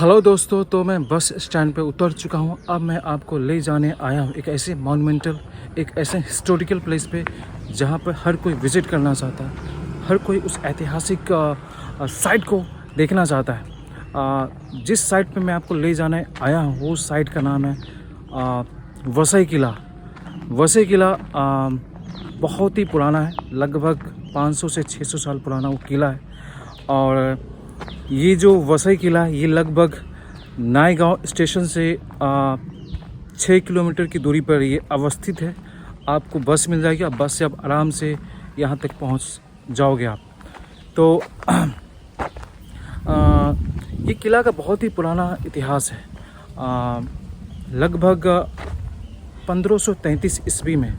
Hello दोस्तों, तो मैं बस स्टैंड पे उतर चुका हूँ। अब मैं आपको ले जाने आया हूँ एक ऐसे मॉन्यूमेंटल, एक ऐसे हिस्टोरिकल प्लेस पे जहाँ पर हर कोई विज़िट करना चाहता है। हर कोई उस ऐतिहासिक साइट को देखना चाहता है। जिस साइट पे मैं आपको ले जाने आया हूँ वो साइट का नाम है वसई किला। वसई किला बहुत ही पुराना है, लगभग 500 से 600 साल पुराना वो किला है। और ये जो वसई किला है ये लगभग नायगांव स्टेशन से 6 किलोमीटर की दूरी पर ये अवस्थित है। आपको बस मिल जाएगी, आप बस से आप आराम से यहाँ तक पहुँच जाओगे आप। तो ये किला का बहुत ही पुराना इतिहास है। लगभग 1533 ईस्वी में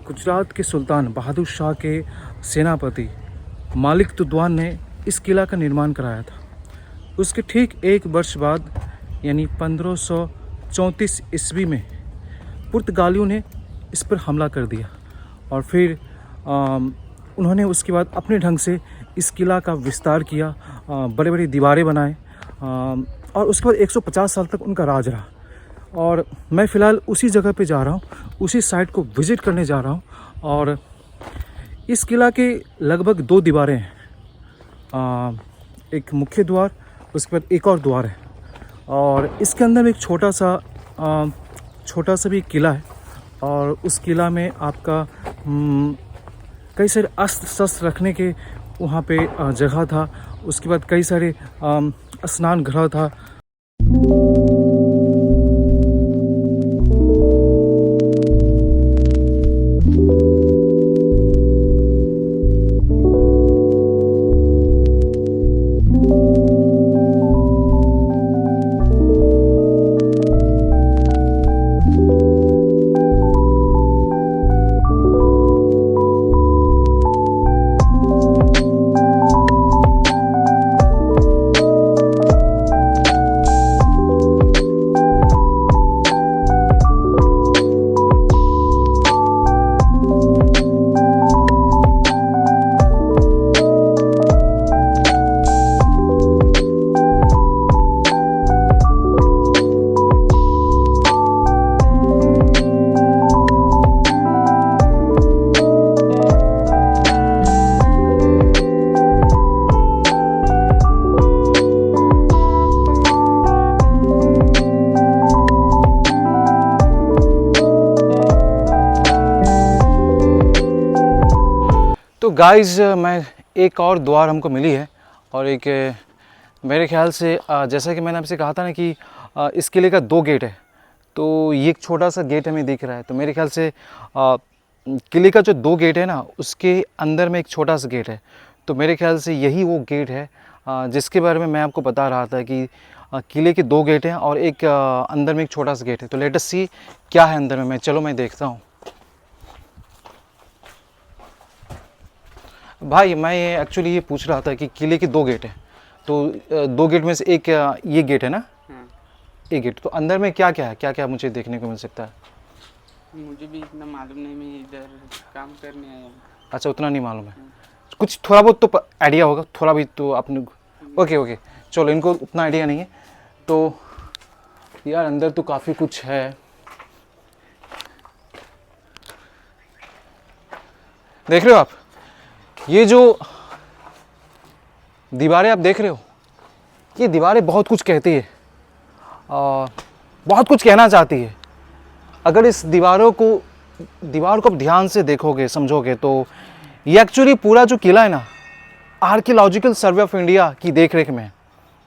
गुजरात के सुल्तान बहादुर शाह के सेनापति मालिक तुद्वान ने इस किला का निर्माण कराया था। उसके ठीक एक वर्ष बाद यानी 1534 ईस्वी में पुर्तगालियों ने इस पर हमला कर दिया और फिर उन्होंने उसके बाद अपने ढंग से इस किला का विस्तार किया, बड़े बड़े दीवारें बनाए और उसके बाद 150 साल तक उनका राज रहा। और मैं फ़िलहाल उसी जगह पे जा रहा हूँ, उसी साइट को विज़िट करने जा रहा हूँ। और इस किला के लगभग 2 दीवारें हैं, एक मुख्य द्वार, उसके बाद एक और द्वार है। और इसके अंदर एक छोटा सा भी किला है। और उस किला में आपका कई सारे अस्त्र शस्त्र रखने के वहाँ पे जगह था। उसके बाद कई सारे स्नान गृह था। तो गाइज़, मैं एक और द्वार हमको मिली है। और एक मेरे ख्याल से जैसा कि मैंने आपसे कहा था ना कि इस किले का 2 गेट है। तो ये एक छोटा सा गेट हमें दिख रहा है। तो मेरे ख्याल से किले का जो 2 गेट है ना, उसके अंदर में एक छोटा सा गेट है। तो मेरे ख्याल से यही वो गेट है जिसके बारे में मैं आपको बता रहा था कि किले के 2 गेट हैं और एक अंदर में एक छोटा सा गेट है। तो लेट अस सी क्या है अंदर में। चलो मैं देखता हूँ। भाई, मैं एक्चुअली ये पूछ रहा था कि किले के 2 गेट हैं, तो 2 गेट में से एक ये गेट है ना, एक गेट। तो अंदर में क्या क्या है, क्या क्या मुझे देखने को मिल सकता है? मुझे भी इतना मालूम नहीं, मैं इधर काम करने आया हूँ। अच्छा, उतना नहीं मालूम है। कुछ थोड़ा बहुत तो आइडिया होगा, थोड़ा भी तो आपने। ओके, चलो, इनको उतना आइडिया नहीं है। तो यार अंदर तो काफ़ी कुछ है। देख रहे हो आप, ये जो दीवारें आप देख रहे हो, ये दीवारें बहुत कुछ कहती है, बहुत कुछ कहना चाहती है। अगर इस दीवार को आप ध्यान से देखोगे, समझोगे, तो ये एक्चुअली पूरा जो किला है ना, आर्कियोलॉजिकल सर्वे ऑफ इंडिया की देखरेख में,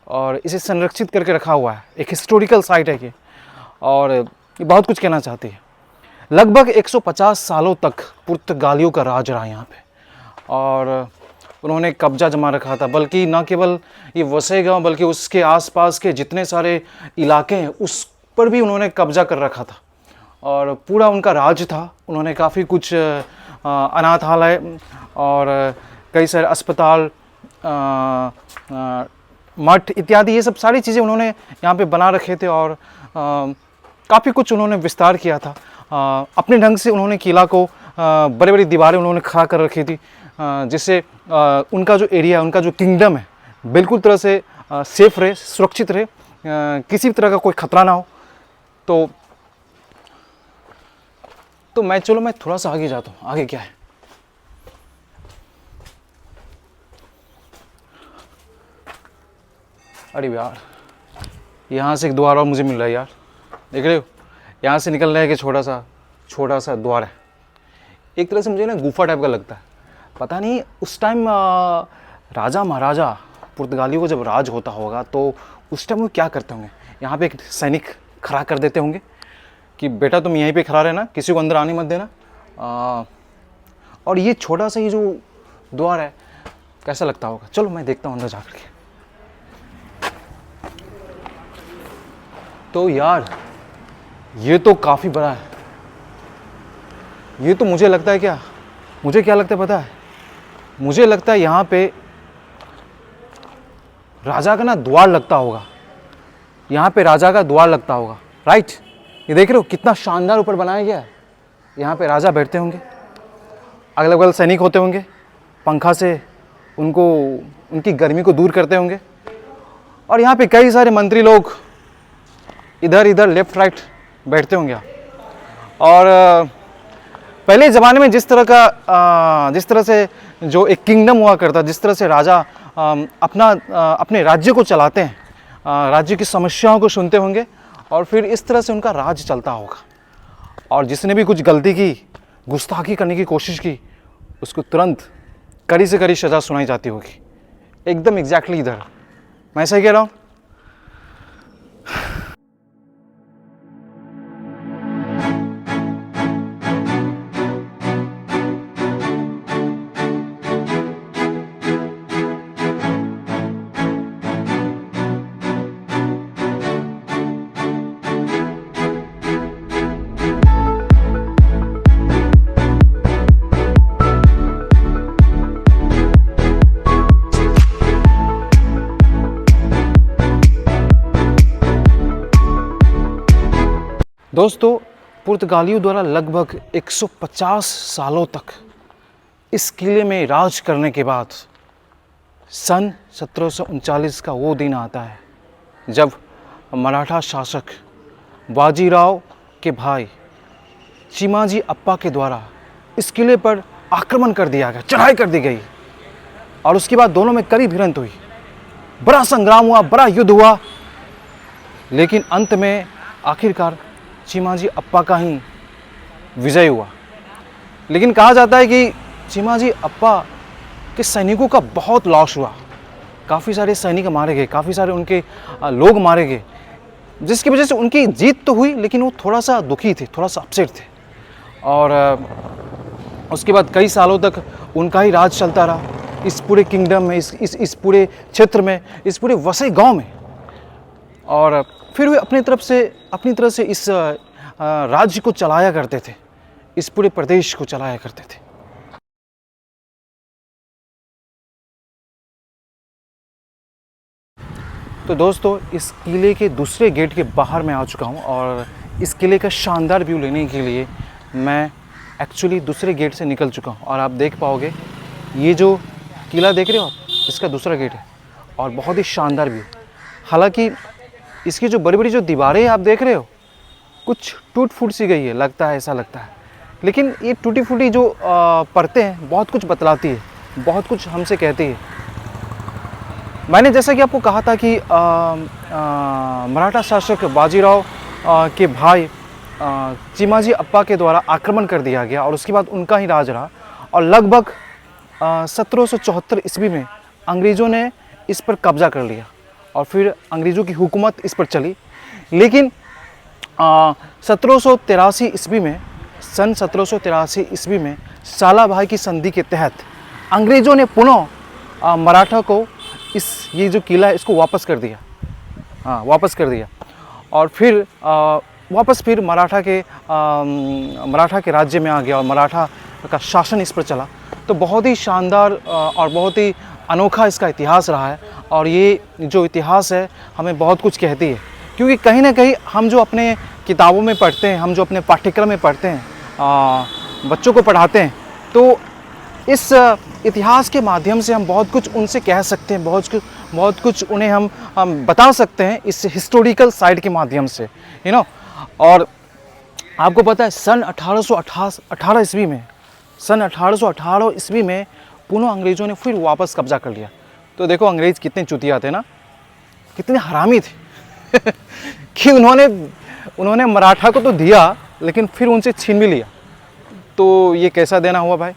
और इसे संरक्षित करके रखा हुआ है। एक हिस्टोरिकल साइट है ये, और ये बहुत कुछ कहना चाहती है। लगभग 150 सालों तक पुर्तगालियों का राज रहा यहाँ पे, और उन्होंने कब्जा जमा रखा था। बल्कि न केवल ये वसई गांव, बल्कि उसके आसपास के जितने सारे इलाके हैं उस पर भी उन्होंने कब्जा कर रखा था, और पूरा उनका राज था। उन्होंने काफ़ी कुछ अनाथालय और कई सारे अस्पताल, मठ इत्यादि, ये सब सारी चीज़ें उन्होंने यहाँ पे बना रखे थे। और काफ़ी कुछ उन्होंने विस्तार किया था। अपने ढंग से उन्होंने किला को बड़ी बड़ी दीवारें उन्होंने खड़ा कर रखी थी, जिससे उनका जो एरिया, उनका जो किंगडम है, बिल्कुल तरह से सेफ रहे, सुरक्षित रहे, किसी भी तरह का कोई खतरा ना हो। तो मैं थोड़ा सा आगे जाता हूँ। आगे क्या है? अरे यार, यहाँ से एक द्वार और मुझे मिल रहा है यार, देख रहे हो? यहाँ से निकल रहा है कि छोटा सा द्वार है। एक तरह से मुझे ना गुफा टाइप का लगता है। पता नहीं उस टाइम राजा महाराजा पुर्तगालियों को जब राज होता होगा तो उस टाइम वो क्या करते होंगे। यहाँ पे एक सैनिक खड़ा कर देते होंगे कि बेटा तुम यहीं पे खड़ा रहना, किसी को अंदर आने मत देना। और ये छोटा सा ये जो द्वार है कैसा लगता होगा। चलो मैं देखता हूँ अंदर जा कर के। तो यार ये तो काफ़ी बड़ा है। ये तो मुझे लगता है मुझे क्या लगता है पता है? मुझे लगता है यहाँ पे राजा का ना द्वार लगता होगा। यहाँ पे राजा का द्वार लगता होगा, राइट? ये देख रहे हो कितना शानदार ऊपर बनाया गया है। यहाँ पे राजा बैठते होंगे, अगल बगल सैनिक होते होंगे, पंखा से उनकी गर्मी को दूर करते होंगे। और यहाँ पे कई सारे मंत्री लोग इधर लेफ्ट राइट बैठते होंगे। और पहले ज़माने में जिस तरह से जो एक किंगडम हुआ करता, जिस तरह से राजा अपने राज्य को चलाते हैं, राज्य की समस्याओं को सुनते होंगे और फिर इस तरह से उनका राज चलता होगा। और जिसने भी कुछ गलती की, गुस्ताखी करने की कोशिश की, उसको तुरंत कड़ी से कड़ी सज़ा सुनाई जाती होगी। एकदम एग्जैक्टली इधर मैं सही कह रहा हूँ? दोस्तों, पुर्तगालियों द्वारा लगभग 150 सालों तक इस किले में राज करने के बाद सन 1739 का वो दिन आता है जब मराठा शासक बाजीराव के भाई चिमाजी अप्पा के द्वारा इस किले पर आक्रमण कर दिया गया, चढ़ाई कर दी गई। और उसके बाद दोनों में कड़ी भिड़ंत हुई, बड़ा संग्राम हुआ, बड़ा युद्ध हुआ। लेकिन अंत में आखिरकार चिमाजी अप्पा का ही विजय हुआ। लेकिन कहा जाता है कि चिमाजी अप्पा के सैनिकों का बहुत लॉस हुआ। काफ़ी सारे सैनिक मारे गए, काफ़ी सारे उनके लोग मारे गए, जिसकी वजह से उनकी जीत तो हुई लेकिन वो थोड़ा सा दुखी थे, थोड़ा सा अपसेट थे। और उसके बाद कई सालों तक उनका ही राज चलता रहा इस पूरे किंगडम में, इस पूरे क्षेत्र में, इस पूरे वसई गांव में। और फिर वे अपनी तरफ से इस राज्य को चलाया करते थे, इस पूरे प्रदेश को चलाया करते थे। तो दोस्तों, इस किले के दूसरे गेट के बाहर मैं आ चुका हूँ और इस किले का शानदार व्यू लेने के लिए मैं एक्चुअली दूसरे गेट से निकल चुका हूँ। और आप देख पाओगे ये जो किला देख रहे हो आप, इसका दूसरा गेट है और बहुत ही शानदार व्यू। हालांकि इसकी जो बड़ी बड़ी जो दीवारें आप देख रहे हो कुछ टूट फूट सी गई है, लगता है, ऐसा लगता है। लेकिन ये टूटी फूटी जो परतें हैं बहुत कुछ बतलाती है, बहुत कुछ हमसे कहती है। मैंने जैसा कि आपको कहा था कि मराठा शासक बाजीराव के भाई चिमाजी अप्पा के द्वारा आक्रमण कर दिया गया और उसके बाद उनका ही राज रहा। और लगभग 1774 ईस्वी में अंग्रेज़ों ने इस पर कब्जा कर लिया और फिर अंग्रेज़ों की हुकूमत इस पर चली। लेकिन 1783 ईस्वी में, सन 1783 ईस्वी में साला भाई की संधि के तहत अंग्रेज़ों ने पुनः मराठा को ये जो किला है इसको वापस कर दिया, वापस कर दिया। और फिर वापस फिर मराठा के राज्य में आ गया और मराठा का शासन इस पर चला। तो बहुत ही शानदार और बहुत ही अनोखा इसका इतिहास रहा है। और ये जो इतिहास है हमें बहुत कुछ कहती है, क्योंकि कहीं ना कहीं हम जो अपने किताबों में पढ़ते हैं, हम जो अपने पाठ्यक्रम में पढ़ते हैं, बच्चों को पढ़ाते हैं, तो इस इतिहास के माध्यम से हम बहुत कुछ उनसे कह सकते हैं, बहुत कुछ उन्हें हम बता सकते हैं इस हिस्टोरिकल साइड के माध्यम से, यू नो। और आपको पता है सन 1818 ईस्वी में, सन 1818 ईस्वी में पुनः अंग्रेज़ों ने फिर वापस कब्जा कर लिया। तो देखो अंग्रेज़ कितने चुतिया थे ना, कितने हरामी थे कि उन्होंने मराठा को तो दिया लेकिन फिर उनसे छीन भी लिया। तो ये कैसा देना हुआ भाई।